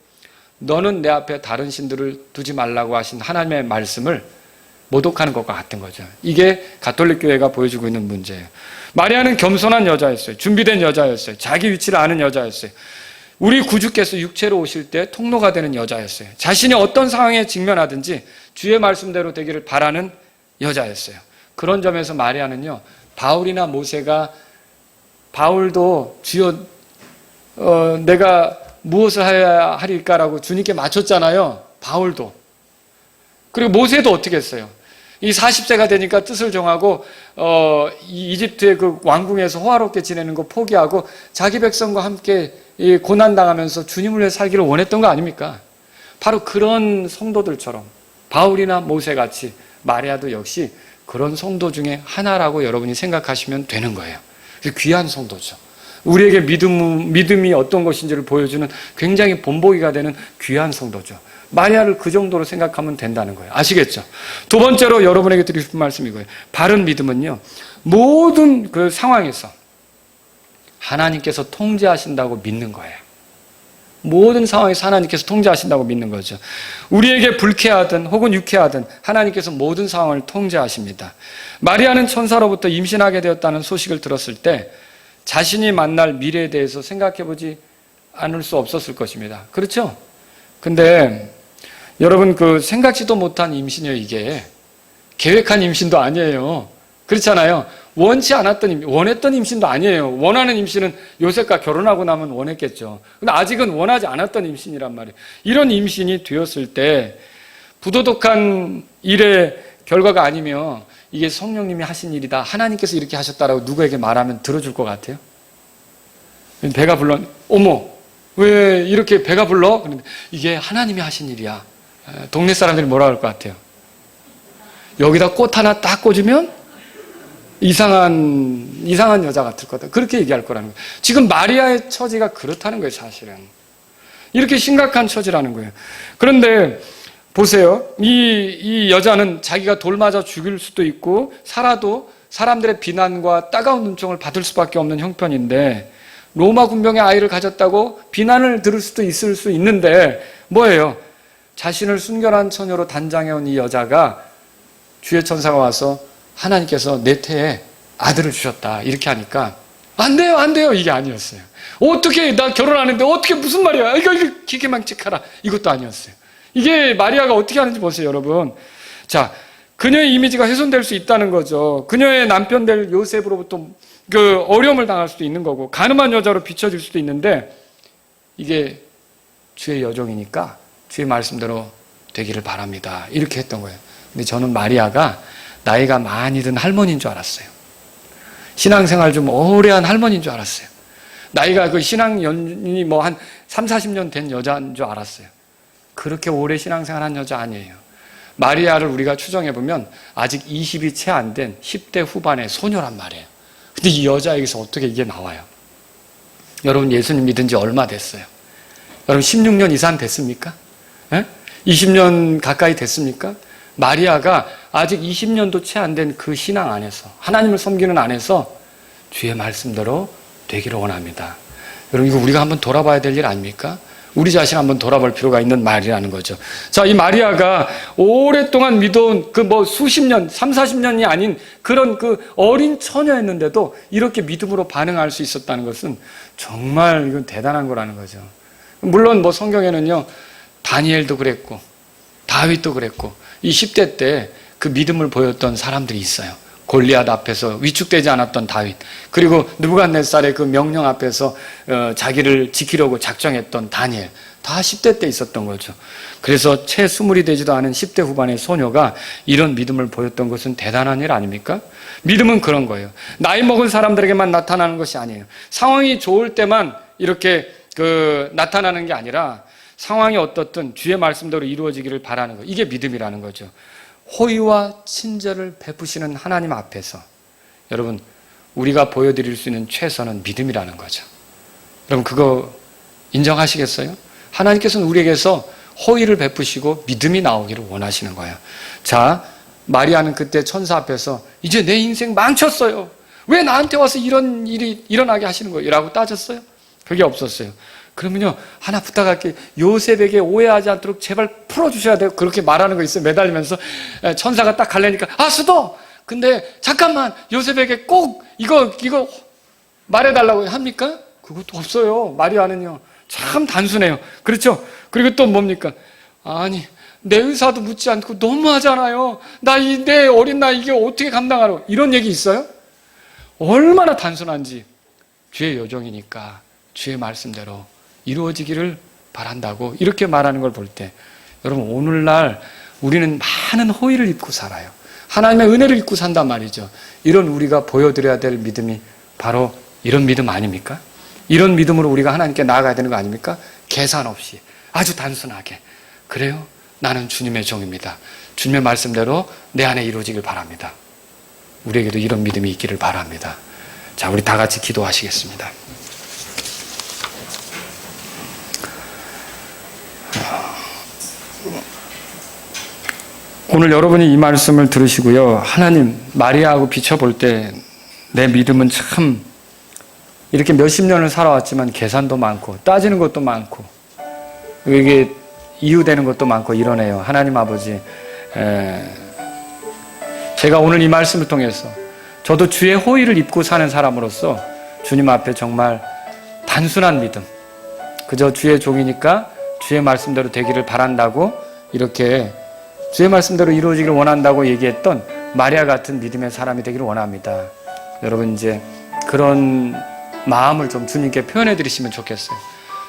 너는 내 앞에 다른 신들을 두지 말라고 하신 하나님의 말씀을 모독하는 것과 같은 거죠. 이게 가톨릭 교회가 보여주고 있는 문제예요. 마리아는 겸손한 여자였어요. 준비된 여자였어요. 자기 위치를 아는 여자였어요. 우리 구주께서 육체로 오실 때 통로가 되는 여자였어요. 자신이 어떤 상황에 직면하든지 주의 말씀대로 되기를 바라는 여자였어요. 그런 점에서 마리아는요, 바울이나 모세가 바울도 주여 내가 무엇을 해야 하리까라고 주님께 맞췄잖아요. 바울도. 그리고 모세도 어떻게 했어요? 이 40세가 되니까 뜻을 정하고 이집트의 그 왕궁에서 호화롭게 지내는 거 포기하고 자기 백성과 함께 고난당하면서 주님을 위해 살기를 원했던 거 아닙니까? 바로 그런 성도들처럼 바울이나 모세같이 마리아도 역시 그런 성도 중에 하나라고 여러분이 생각하시면 되는 거예요. 귀한 성도죠. 우리에게 믿음이 어떤 것인지를 보여주는 굉장히 본보기가 되는 귀한 성도죠. 마리아를 그 정도로 생각하면 된다는 거예요. 아시겠죠? 두 번째로 여러분에게 드리고 싶은 말씀이 이거예요. 바른 믿음은요, 모든 그 상황에서 하나님께서 통제하신다고 믿는 거예요. 모든 상황에서 하나님께서 통제하신다고 믿는 거죠. 우리에게 불쾌하든 혹은 유쾌하든 하나님께서 모든 상황을 통제하십니다. 마리아는 천사로부터 임신하게 되었다는 소식을 들었을 때 자신이 만날 미래에 대해서 생각해보지 않을 수 없었을 것입니다. 그렇죠? 근데 여러분, 생각지도 못한 임신이에요. 이게 계획한 임신도 아니에요. 그렇잖아요. 원치 않았던 원했던 임신도 아니에요. 원하는 임신은 요셉과 결혼하고 나면 원했겠죠. 근데 아직은 원하지 않았던 임신이란 말이에요. 이런 임신이 되었을 때 부도덕한 일의 결과가 아니면 이게 성령님이 하신 일이다, 하나님께서 이렇게 하셨다라고 누구에게 말하면 들어줄 것 같아요? 배가 불러, 어머 왜 이렇게 배가 불러? 그런데 이게 하나님이 하신 일이야. 동네 사람들이 뭐라 할 것 같아요? 여기다 꽃 하나 딱 꽂으면 이상한 여자 같을 거다. 그렇게 얘기할 거라는 거예요. 지금 마리아의 처지가 그렇다는 거예요, 사실은. 이렇게 심각한 처지라는 거예요. 그런데 보세요. 이 여자는 자기가 돌 맞아 죽일 수도 있고 살아도 사람들의 비난과 따가운 눈총을 받을 수밖에 없는 형편인데, 로마 군병의 아이를 가졌다고 비난을 들을 수도 있을 수 있는데 뭐예요? 자신을 순결한 처녀로 단장해온 이 여자가 주의 천사가 와서 하나님께서 내 태에 아들을 주셨다 이렇게 하니까 안 돼요 이게 아니었어요. 어떻게, 나 결혼 안 했는데 어떻게, 무슨 말이야, 이거 기계망측하라, 이것도 아니었어요. 이게 마리아가 어떻게 하는지 보세요, 여러분. 자, 그녀의 이미지가 훼손될 수 있다는 거죠. 그녀의 남편 될 요셉으로부터 어려움을 당할 수도 있는 거고 가늠한 여자로 비춰질 수도 있는데, 이게 주의 여종이니까 주의 말씀대로 되기를 바랍니다 이렇게 했던 거예요. 근데 저는 마리아가 나이가 많이 든 할머니인 줄 알았어요. 신앙생활 좀 오래한 할머니인 줄 알았어요. 나이가 신앙연이 한 30-40년 된 여자인 줄 알았어요. 그렇게 오래 신앙생활한 여자 아니에요. 마리아를 우리가 추정해보면 아직 20이 채 안 된 10대 후반의 소녀란 말이에요. 근데 이 여자에게서 어떻게 이게 나와요? 여러분, 예수님 믿은 지 얼마 됐어요? 여러분, 16년 이상 됐습니까? 20년 가까이 됐습니까? 마리아가 아직 20년도 채 안 된 그 신앙 안에서, 하나님을 섬기는 안에서 주의 말씀대로 되기를 원합니다. 여러분, 이거 우리가 한번 돌아봐야 될 일 아닙니까? 우리 자신 한번 돌아볼 필요가 있는 말이라는 거죠. 자, 이 마리아가 오랫동안 믿어온 그 수십 년, 3, 40년이 아닌 그런 그 어린 처녀였는데도 이렇게 믿음으로 반응할 수 있었다는 것은 정말 이건 대단한 거라는 거죠. 물론 성경에는요, 다니엘도 그랬고, 다윗도 그랬고, 이 10대 때 그 믿음을 보였던 사람들이 있어요. 골리앗 앞에서 위축되지 않았던 다윗, 그리고 느부갓네살의 그 명령 앞에서 자기를 지키려고 작정했던 다니엘, 다 10대 때 있었던 거죠. 그래서 채 20이 되지도 않은 10대 후반의 소녀가 이런 믿음을 보였던 것은 대단한 일 아닙니까? 믿음은 그런 거예요. 나이 먹은 사람들에게만 나타나는 것이 아니에요. 상황이 좋을 때만 이렇게 나타나는 게 아니라 상황이 어떻든 주의 말씀대로 이루어지기를 바라는 거, 이게 믿음이라는 거죠. 호의와 친절을 베푸시는 하나님 앞에서 여러분, 우리가 보여드릴 수 있는 최선은 믿음이라는 거죠. 여러분, 그거 인정하시겠어요? 하나님께서는 우리에게서 호의를 베푸시고 믿음이 나오기를 원하시는 거예요. 자, 마리아는 그때 천사 앞에서 이제 내 인생 망쳤어요. 왜 나한테 와서 이런 일이 일어나게 하시는 거예요? 라고 따졌어요? 그게 없었어요. 그러면요, 하나 부탁할게요. 요셉에게 오해하지 않도록 제발 풀어주셔야 돼요. 그렇게 말하는 거 있어요. 매달리면서 천사가 딱 갈래니까 수도! 근데 잠깐만, 요셉에게 꼭 이거 말해달라고 합니까? 그것도 없어요. 마리아는요, 참 단순해요. 그렇죠? 그리고 또 뭡니까? 아니, 내 의사도 묻지 않고 너무하잖아요. 내 어린 나이 이게 어떻게 감당하라고. 이런 얘기 있어요? 얼마나 단순한지. 주의 요정이니까 주의 말씀대로 이루어지기를 바란다고 이렇게 말하는 걸 볼 때, 여러분, 오늘날 우리는 많은 호의를 입고 살아요. 하나님의 은혜를 입고 산단 말이죠. 이런 우리가 보여드려야 될 믿음이 바로 이런 믿음 아닙니까? 이런 믿음으로 우리가 하나님께 나아가야 되는 거 아닙니까? 계산 없이 아주 단순하게, 그래요? 나는 주님의 종입니다. 주님의 말씀대로 내 안에 이루어지길 바랍니다. 우리에게도 이런 믿음이 있기를 바랍니다. 자, 우리 다 같이 기도하시겠습니다. 오늘 여러분이 이 말씀을 들으시고요, 하나님, 마리아하고 비춰볼 때 내 믿음은 참 이렇게 몇십 년을 살아왔지만 계산도 많고 따지는 것도 많고 이게 이유되는 것도 많고 이러네요. 하나님 아버지, 제가 오늘 이 말씀을 통해서 저도 주의 호의를 입고 사는 사람으로서 주님 앞에 정말 단순한 믿음, 그저 주의 종이니까 주의 말씀대로 되기를 바란다고, 이렇게 주의 말씀대로 이루어지기를 원한다고 얘기했던 마리아 같은 믿음의 사람이 되기를 원합니다. 여러분, 이제 그런 마음을 좀 주님께 표현해 드리시면 좋겠어요.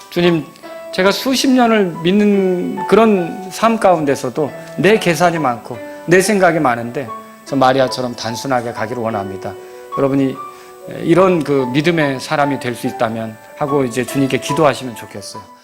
주님, 제가 수십 년을 믿는 그런 삶 가운데서도 내 계산이 많고 내 생각이 많은데 저 마리아처럼 단순하게 가기를 원합니다. 여러분이 이런 그 믿음의 사람이 될 수 있다면 하고 이제 주님께 기도하시면 좋겠어요.